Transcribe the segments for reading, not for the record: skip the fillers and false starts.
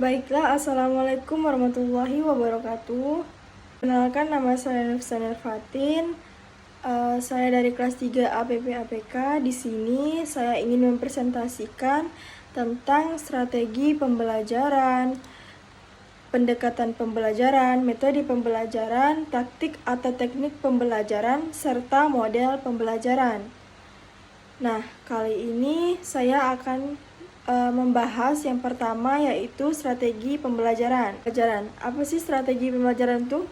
Baiklah, Assalamualaikum warahmatullahi wabarakatuh. Perkenalkan, nama saya Nufsan Fatin. Saya dari kelas 3 APP-APK. Di sini saya ingin mempresentasikan tentang strategi pembelajaran, pendekatan pembelajaran, metode pembelajaran, taktik atau teknik pembelajaran, serta model pembelajaran. Nah, kali ini saya akan membahas yang pertama, yaitu strategi pembelajaran. Apa sih strategi pembelajaran itu?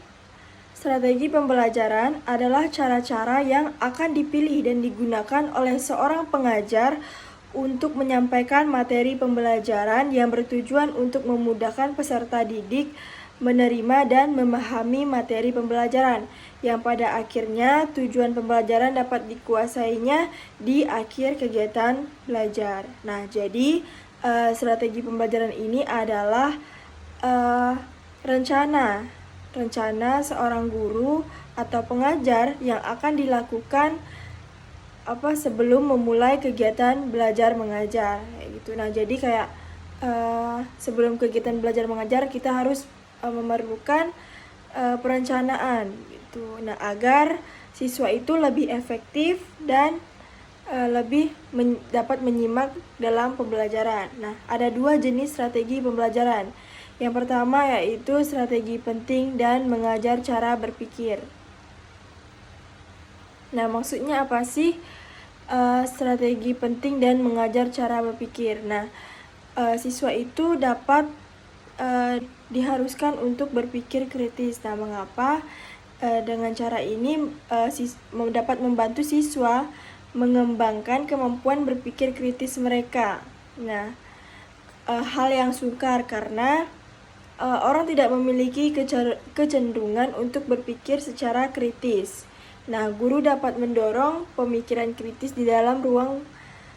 Strategi pembelajaran adalah cara-cara yang akan dipilih dan digunakan oleh seorang pengajar untuk menyampaikan materi pembelajaran yang bertujuan untuk memudahkan peserta didik menerima dan memahami materi pembelajaran, yang pada akhirnya tujuan pembelajaran dapat dikuasainya di akhir kegiatan belajar. Nah, jadi strategi pembelajaran ini adalah rencana seorang guru atau pengajar yang akan dilakukan sebelum memulai kegiatan belajar mengajar gitu. Nah, jadi kayak sebelum kegiatan belajar mengajar kita harus memerlukan perencanaan gitu. Nah, agar siswa itu lebih efektif dan lebih dapat menyimak dalam pembelajaran. Nah, ada dua jenis strategi pembelajaran. Yang pertama yaitu strategi penting dan mengajar cara berpikir. Nah, maksudnya apa sih strategi penting dan mengajar cara berpikir? Nah, siswa itu dapat diharuskan untuk berpikir kritis. Nah, mengapa? Dengan cara ini dapat membantu siswa mengembangkan kemampuan berpikir kritis mereka. Nah, hal yang sukar karena orang tidak memiliki kecenderungan untuk berpikir secara kritis. Nah, guru dapat mendorong pemikiran kritis di dalam ruang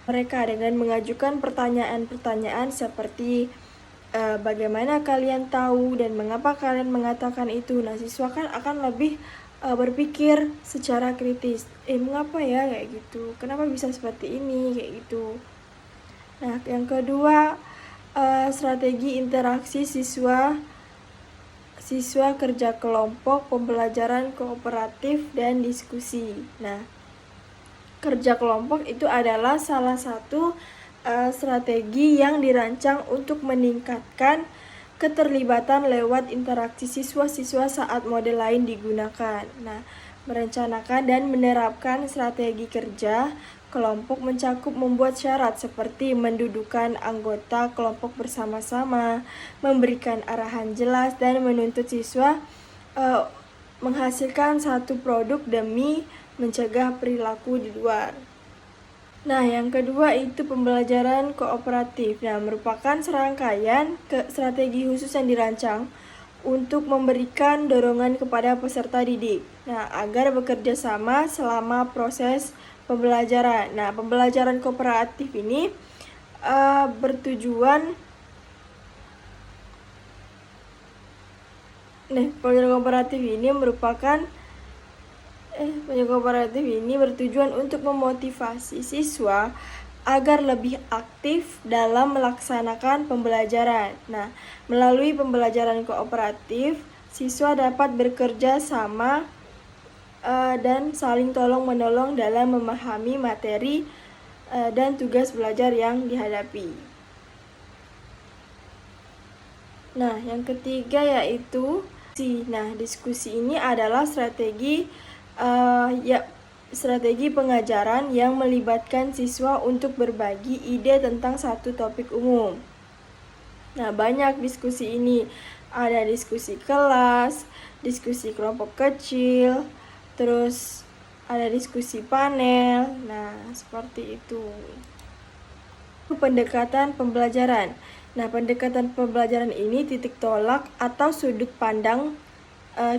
mereka dengan mengajukan pertanyaan-pertanyaan seperti bagaimana kalian tahu dan mengapa kalian mengatakan itu. Nah, siswa kan akan lebih berpikir secara kritis. Mengapa ya kayak gitu? Kenapa bisa seperti ini kayak gitu? Nah, yang kedua, strategi interaksi siswa kerja kelompok, pembelajaran kooperatif dan diskusi. Nah, kerja kelompok itu adalah salah satu strategi yang dirancang untuk meningkatkan keterlibatan lewat interaksi siswa-siswa saat model lain digunakan. Nah, merencanakan dan menerapkan strategi kerja kelompok mencakup membuat syarat seperti mendudukan anggota kelompok bersama-sama, memberikan arahan jelas, dan menuntut siswa menghasilkan satu produk demi mencegah perilaku di luar. Nah, yang kedua itu pembelajaran kooperatif. Nah, merupakan serangkaian strategi khusus yang dirancang untuk memberikan dorongan kepada peserta didik. Nah, agar bekerja sama selama proses pembelajaran. Nah, pembelajaran kooperatif ini pembelajaran kooperatif ini bertujuan untuk memotivasi siswa agar lebih aktif dalam melaksanakan pembelajaran. Nah, melalui pembelajaran kooperatif, siswa dapat bekerja sama dan saling tolong-menolong dalam memahami materi dan tugas belajar yang dihadapi. Nah, yang ketiga yaitu diskusi ini adalah strategi pengajaran yang melibatkan siswa untuk berbagi ide tentang satu topik umum. Nah, banyak diskusi ini. Ada diskusi kelas, diskusi kelompok kecil, terus ada diskusi panel. Nah, seperti itu. Pendekatan pembelajaran. Nah, pendekatan pembelajaran ini titik tolak atau sudut pandang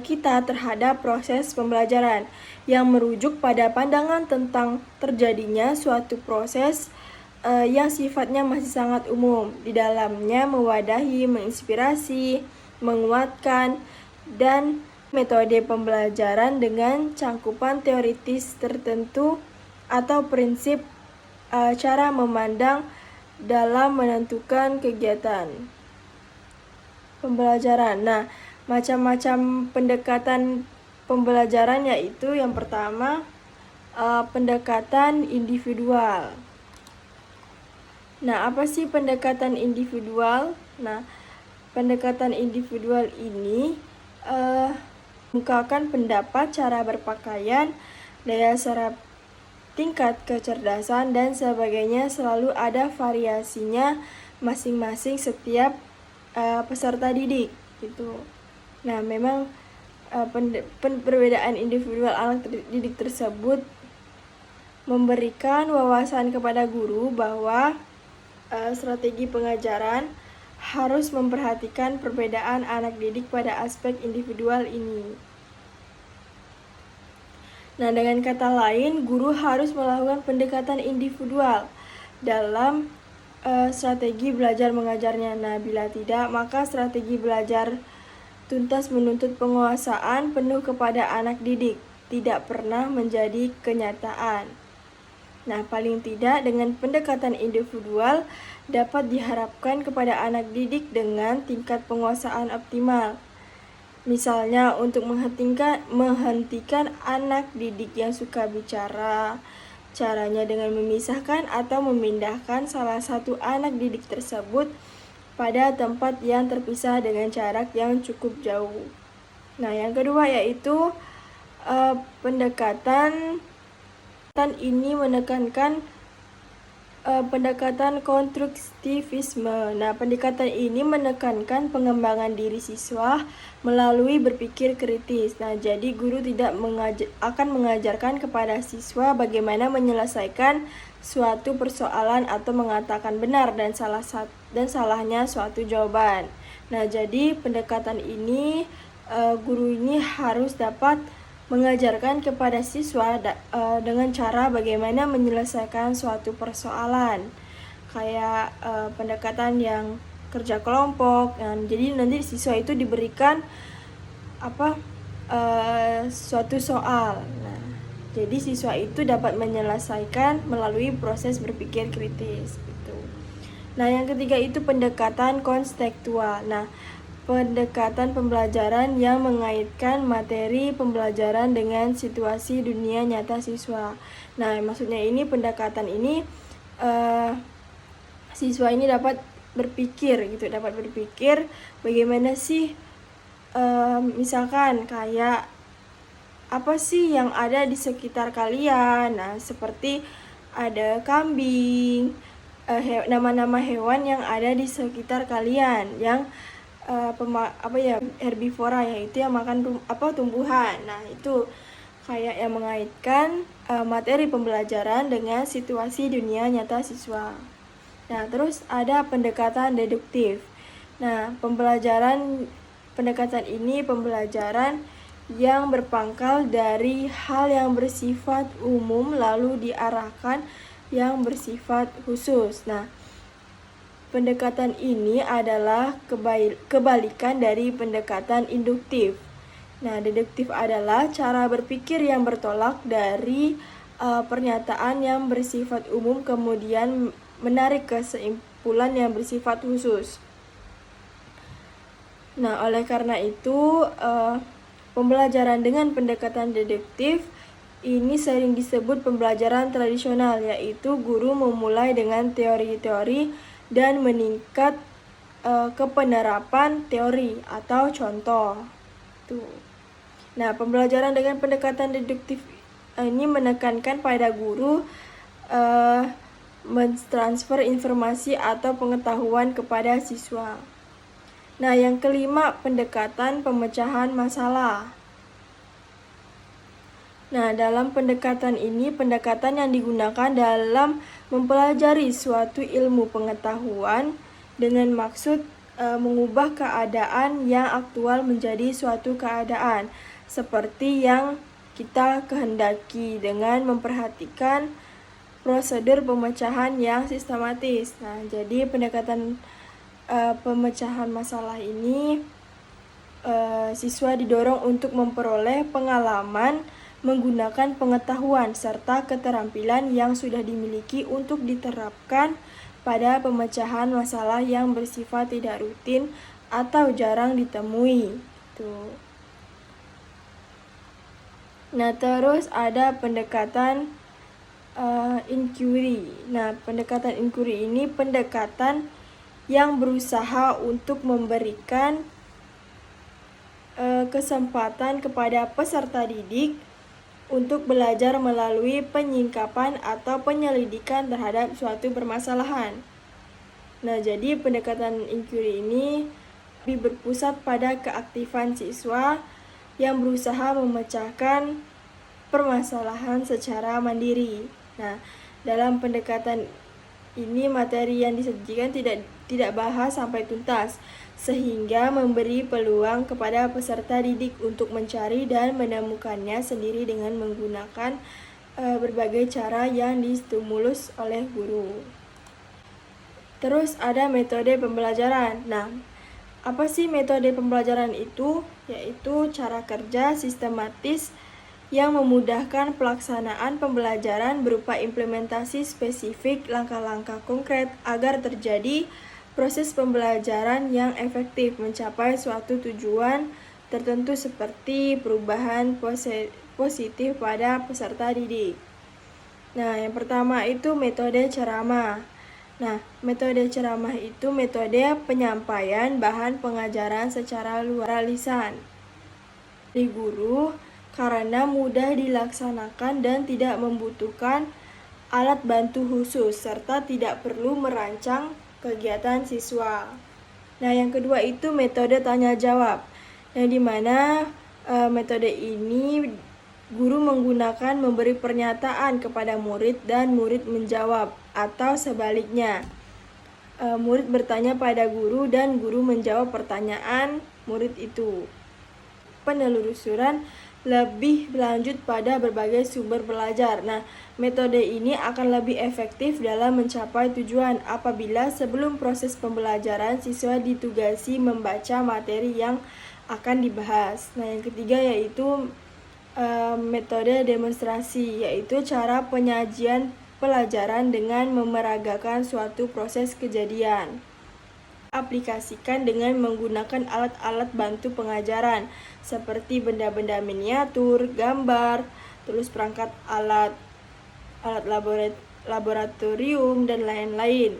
kita terhadap proses pembelajaran yang merujuk pada pandangan tentang terjadinya suatu proses yang sifatnya masih sangat umum. Di dalamnya mewadahi, menginspirasi, menguatkan, dan metode pembelajaran dengan cangkupan teoritis tertentu atau prinsip cara memandang dalam menentukan kegiatan. pembelajaran. Nah, macam-macam pendekatan pembelajaran yaitu yang pertama pendekatan individual. Nah, apa sih pendekatan individual? Nah, pendekatan individual ini mengungkapkan pendapat, cara berpakaian, daya serap, tingkat kecerdasan, dan sebagainya. Selalu ada variasinya masing-masing setiap peserta didik gitu. Nah, memang perbedaan individual anak didik tersebut memberikan wawasan kepada guru bahwa strategi pengajaran harus memperhatikan perbedaan anak didik pada aspek individual ini. Nah, dengan kata lain, guru harus melakukan pendekatan individual dalam strategi belajar mengajarnya. Nah, bila tidak, maka strategi belajar tuntas menuntut penguasaan penuh kepada anak didik, tidak pernah menjadi kenyataan. Nah, paling tidak dengan pendekatan individual dapat diharapkan kepada anak didik dengan tingkat penguasaan optimal. Misalnya untuk menghentikan anak didik yang suka bicara, caranya dengan memisahkan atau memindahkan salah satu anak didik tersebut pada tempat yang terpisah dengan jarak yang cukup jauh. Nah, yang kedua yaitu pendekatan ini menekankan pendekatan konstruktivisme. Nah, pendekatan ini menekankan pengembangan diri siswa melalui berpikir kritis. Nah, jadi guru tidak akan mengajarkan kepada siswa bagaimana menyelesaikan suatu persoalan atau mengatakan benar dan salahnya suatu jawaban. Nah, jadi pendekatan ini guru ini harus dapat mengajarkan kepada siswa dengan cara bagaimana menyelesaikan suatu persoalan, kayak pendekatan yang kerja kelompok. Jadi nanti siswa itu diberikan suatu soal. Nah, jadi siswa itu dapat menyelesaikan melalui proses berpikir kritis gitu. Nah, yang ketiga itu pendekatan konstekstual. Nah, pendekatan pembelajaran yang mengaitkan materi pembelajaran dengan situasi dunia nyata siswa. Nah, maksudnya ini pendekatan ini siswa ini dapat berpikir bagaimana sih misalkan kayak apa sih yang ada di sekitar kalian. Nah, seperti ada kambing, nama-nama hewan yang ada di sekitar kalian yang herbivora, yaitu yang makan tumbuhan. Nah, itu kayak yang mengaitkan materi pembelajaran dengan situasi dunia nyata siswa. Nah, terus ada pendekatan deduktif. Nah, pendekatan ini pembelajaran yang berpangkal dari hal yang bersifat umum lalu diarahkan yang bersifat khusus. Nah, pendekatan ini adalah kebalikan dari pendekatan induktif. Nah, deduktif adalah cara berpikir yang bertolak dari pernyataan yang bersifat umum kemudian menarik kesimpulan yang bersifat khusus. Nah, oleh karena itu pembelajaran dengan pendekatan deduktif ini sering disebut pembelajaran tradisional, yaitu guru memulai dengan teori-teori dan meningkat ke penerapan teori atau contoh. Tuh. Nah, pembelajaran dengan pendekatan deduktif ini menekankan pada guru mentransfer informasi atau pengetahuan kepada siswa. Nah, yang kelima, pendekatan pemecahan masalah. Nah, dalam pendekatan ini, pendekatan yang digunakan dalam mempelajari suatu ilmu pengetahuan dengan maksud mengubah keadaan yang aktual menjadi suatu keadaan seperti yang kita kehendaki dengan memperhatikan prosedur pemecahan yang sistematis. Nah, jadi pendekatan pemecahan masalah ini siswa didorong untuk memperoleh pengalaman menggunakan pengetahuan serta keterampilan yang sudah dimiliki untuk diterapkan pada pemecahan masalah yang bersifat tidak rutin atau jarang ditemui. Tuh. Nah, terus ada pendekatan inquiry. Nah, pendekatan inquiry ini pendekatan yang berusaha untuk memberikan kesempatan kepada peserta didik untuk belajar melalui penyingkapan atau penyelidikan terhadap suatu permasalahan. Nah, jadi pendekatan inquiry ini berpusat pada keaktifan siswa yang berusaha memecahkan permasalahan secara mandiri. Nah, dalam pendekatan ini materi yang disajikan tidak bahas sampai tuntas, sehingga memberi peluang kepada peserta didik untuk mencari dan menemukannya sendiri dengan menggunakan berbagai cara yang distimulus oleh guru. Terus ada metode pembelajaran. Nah, apa sih metode pembelajaran itu? Yaitu cara kerja sistematis yang memudahkan pelaksanaan pembelajaran berupa implementasi spesifik langkah-langkah konkret agar terjadi proses pembelajaran yang efektif mencapai suatu tujuan tertentu seperti perubahan positif pada peserta didik. Nah, yang pertama itu metode ceramah. Nah, metode ceramah itu metode penyampaian bahan pengajaran secara luar lisan di guru karena mudah dilaksanakan dan tidak membutuhkan alat bantu khusus serta tidak perlu merancang kegiatan siswa. Nah, yang kedua itu metode tanya jawab. Yang dimana metode ini guru menggunakan memberi pernyataan kepada murid dan murid menjawab atau sebaliknya. Murid bertanya pada guru dan guru menjawab pertanyaan murid itu. Penelusuran lebih lanjut pada berbagai sumber belajar. Nah, metode ini akan lebih efektif dalam mencapai tujuan apabila sebelum proses pembelajaran siswa ditugasi membaca materi yang akan dibahas. Nah, yang ketiga yaitu metode demonstrasi, yaitu cara penyajian pelajaran dengan memeragakan suatu proses kejadian. Aplikasikan dengan menggunakan alat-alat bantu pengajaran seperti benda-benda miniatur, gambar, terus perangkat alat laboratorium dan lain-lain.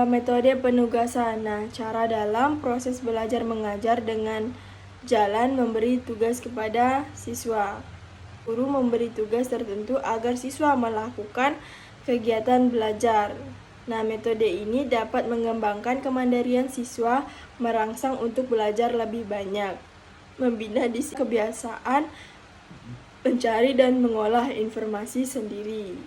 Metode penugasan. Nah, cara dalam proses belajar mengajar dengan jalan memberi tugas kepada siswa. Guru memberi tugas tertentu agar siswa melakukan kegiatan belajar. Nah, metode ini dapat mengembangkan kemandirian siswa, merangsang untuk belajar lebih banyak, membina kebiasaan mencari dan mengolah informasi sendiri.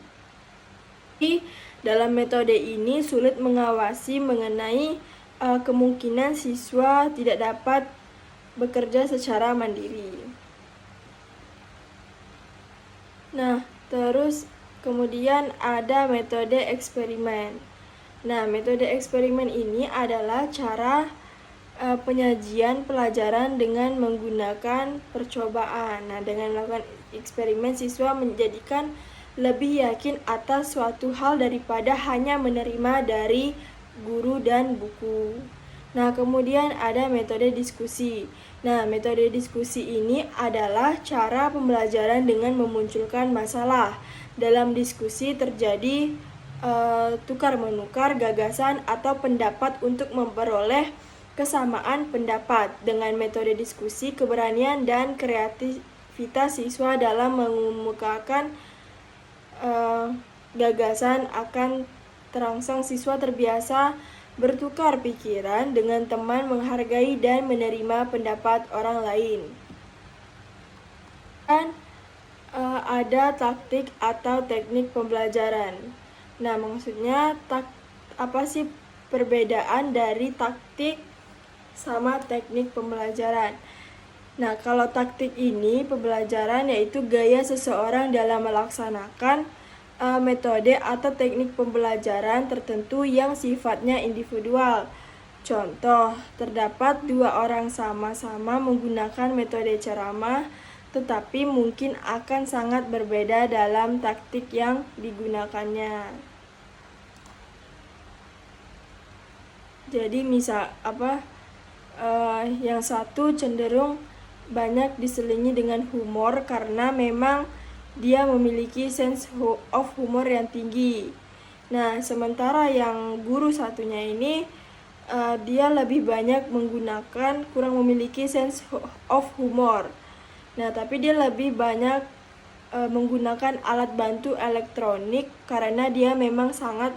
Dalam metode ini sulit mengawasi mengenai kemungkinan siswa tidak dapat bekerja secara mandiri. Nah, terus kemudian ada metode eksperimen. Nah, metode eksperimen ini adalah cara penyajian pelajaran dengan menggunakan percobaan. Nah, dengan melakukan eksperimen, siswa menjadikan lebih yakin atas suatu hal daripada hanya menerima dari guru dan buku. Nah, kemudian ada metode diskusi. Nah, metode diskusi ini adalah cara pembelajaran dengan memunculkan masalah. Dalam diskusi terjadi tukar-menukar gagasan atau pendapat untuk memperoleh kesamaan pendapat. Dengan metode diskusi, keberanian dan kreativitas siswa dalam mengemukakan gagasan akan terangsang. Siswa terbiasa bertukar pikiran dengan teman, menghargai dan menerima pendapat orang lain. Dan ada taktik atau teknik pembelajaran. Nah, maksudnya apa sih perbedaan dari taktik sama teknik pembelajaran? Nah, kalau taktik ini pembelajaran yaitu gaya seseorang dalam melaksanakan metode atau teknik pembelajaran tertentu yang sifatnya individual. Contoh, terdapat dua orang sama-sama menggunakan metode ceramah, tetapi mungkin akan sangat berbeda dalam taktik yang digunakannya. Jadi yang satu cenderung banyak diselingi dengan humor karena memang dia memiliki sense of humor yang tinggi. Nah, sementara yang guru satunya ini dia lebih banyak kurang memiliki sense of humor. Nah, tapi dia lebih banyak menggunakan alat bantu elektronik karena dia memang sangat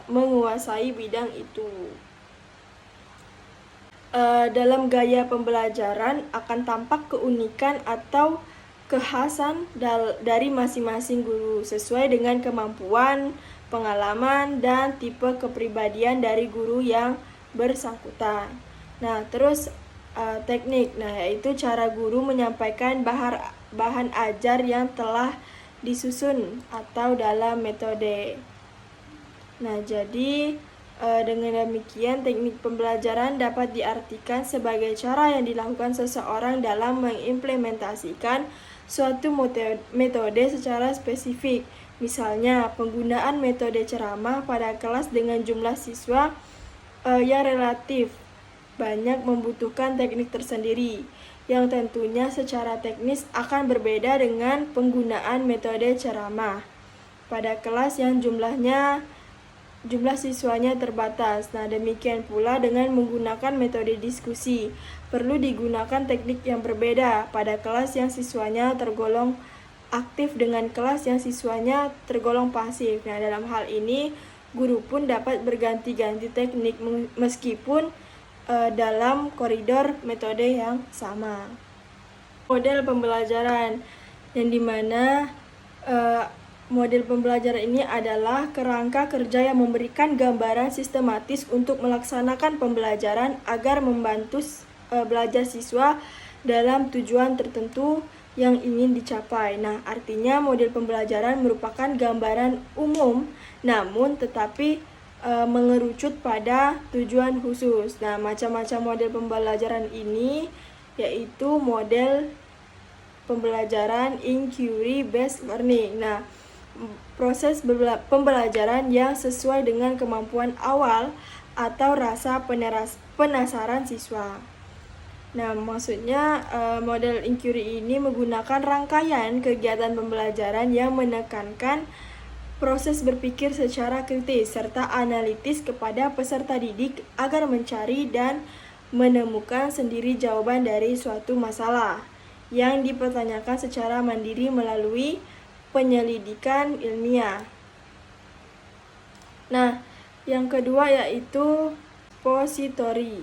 menguasai bidang itu. Dalam gaya pembelajaran akan tampak keunikan atau kekhasan dari masing-masing guru sesuai dengan kemampuan, pengalaman, dan tipe kepribadian dari guru yang bersangkutan. Nah, terus teknik, yaitu cara guru menyampaikan bahan ajar yang telah disusun atau dalam metode. Nah, jadi dengan demikian, teknik pembelajaran dapat diartikan sebagai cara yang dilakukan seseorang dalam mengimplementasikan suatu metode secara spesifik. Misalnya, penggunaan metode ceramah pada kelas dengan jumlah siswa yang relatif banyak membutuhkan teknik tersendiri, yang tentunya secara teknis akan berbeda dengan penggunaan metode ceramah pada kelas yang jumlah siswanya terbatas. Nah, demikian pula dengan menggunakan metode diskusi. Perlu digunakan teknik yang berbeda pada kelas yang siswanya tergolong aktif dengan kelas yang siswanya tergolong pasif. Nah, dalam hal ini, guru pun dapat berganti-ganti teknik meskipun dalam koridor metode yang sama. Model pembelajaran yang dimana model pembelajaran ini adalah kerangka kerja yang memberikan gambaran sistematis untuk melaksanakan pembelajaran agar membantu belajar siswa dalam tujuan tertentu yang ingin dicapai. Nah, artinya model pembelajaran merupakan gambaran umum namun tetapi mengerucut pada tujuan khusus. Nah, macam-macam model pembelajaran ini yaitu model pembelajaran inquiry based learning. Nah, proses pembelajaran yang sesuai dengan kemampuan awal atau rasa penasaran siswa. Nah, maksudnya model inquiry ini menggunakan rangkaian kegiatan pembelajaran yang menekankan proses berpikir secara kritis serta analitis kepada peserta didik agar mencari dan menemukan sendiri jawaban dari suatu masalah yang dipertanyakan secara mandiri melalui penyelidikan ilmiah. Nah, yang kedua yaitu expository,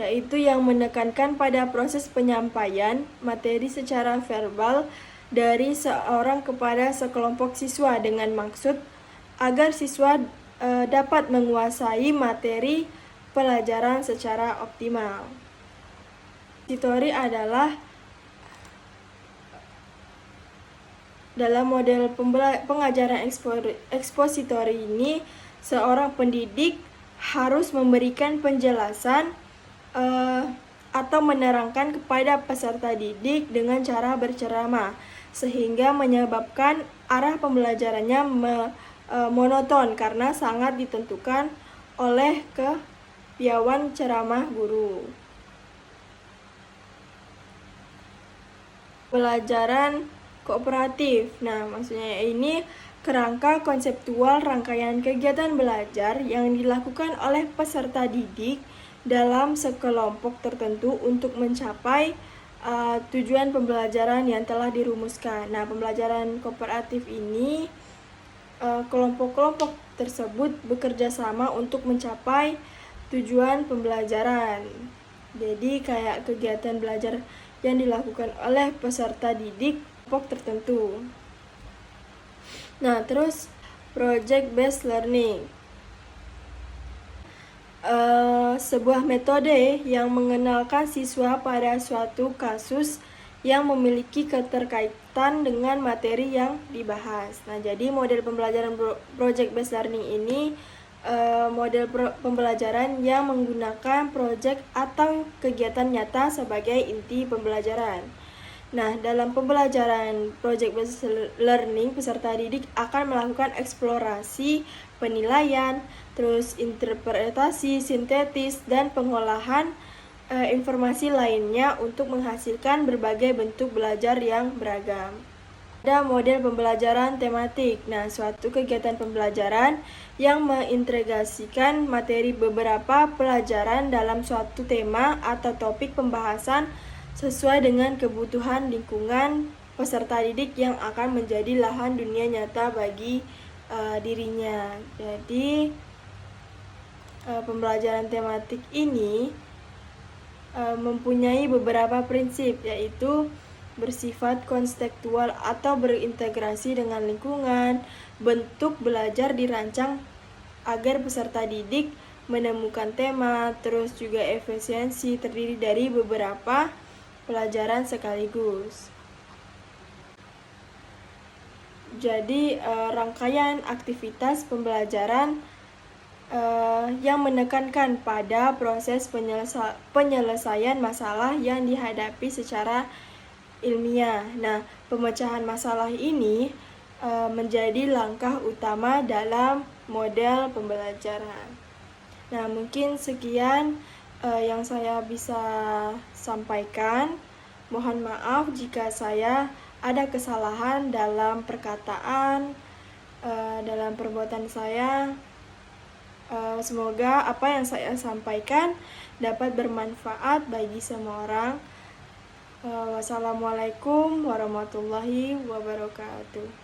yaitu yang menekankan pada proses penyampaian materi secara verbal dari seorang kepada sekelompok siswa dengan maksud agar siswa dapat menguasai materi pelajaran secara optimal. Expository adalah dalam model pengajaran expository ini, seorang pendidik harus memberikan penjelasan atau menerangkan kepada peserta didik dengan cara berceramah, sehingga menyebabkan arah pembelajarannya monoton karena sangat ditentukan oleh kepiawaian ceramah guru. Pelajaran kooperatif. Nah, maksudnya ini kerangka konseptual rangkaian kegiatan belajar yang dilakukan oleh peserta didik dalam sekelompok tertentu untuk mencapai tujuan pembelajaran yang telah dirumuskan. Nah, pembelajaran kooperatif ini kelompok-kelompok tersebut bekerja sama untuk mencapai tujuan pembelajaran. Jadi kayak kegiatan belajar yang dilakukan oleh peserta didik kelompok tertentu. Nah, terus project based learning, sebuah metode yang mengenalkan siswa pada suatu kasus yang memiliki keterkaitan dengan materi yang dibahas. Nah, jadi model pembelajaran project based learning ini model pembelajaran yang menggunakan project atau kegiatan nyata sebagai inti pembelajaran. Nah, dalam pembelajaran project based learning, peserta didik akan melakukan eksplorasi penilaian, terus interpretasi, sintetis, dan pengolahan informasi lainnya untuk menghasilkan berbagai bentuk belajar yang beragam. Ada model pembelajaran tematik. Nah, suatu kegiatan pembelajaran yang mengintegrasikan materi beberapa pelajaran dalam suatu tema atau topik pembahasan sesuai dengan kebutuhan lingkungan peserta didik yang akan menjadi lahan dunia nyata bagi dirinya. Jadi, pembelajaran tematik ini mempunyai beberapa prinsip, yaitu bersifat konstekstual atau berintegrasi dengan lingkungan. Bentuk belajar dirancang agar peserta didik menemukan tema, terus juga efisiensi terdiri dari beberapa pelajaran sekaligus. Jadi rangkaian aktivitas pembelajaran yang menekankan pada proses penyelesaian masalah yang dihadapi secara ilmiah. Nah, pemecahan masalah ini menjadi langkah utama dalam model pembelajaran. Nah, mungkin sekian yang saya bisa sampaikan. Mohon maaf jika saya ada kesalahan dalam perkataan, dalam perbuatan saya. Semoga apa yang saya sampaikan dapat bermanfaat bagi semua orang. Wassalamualaikum warahmatullahi wabarakatuh.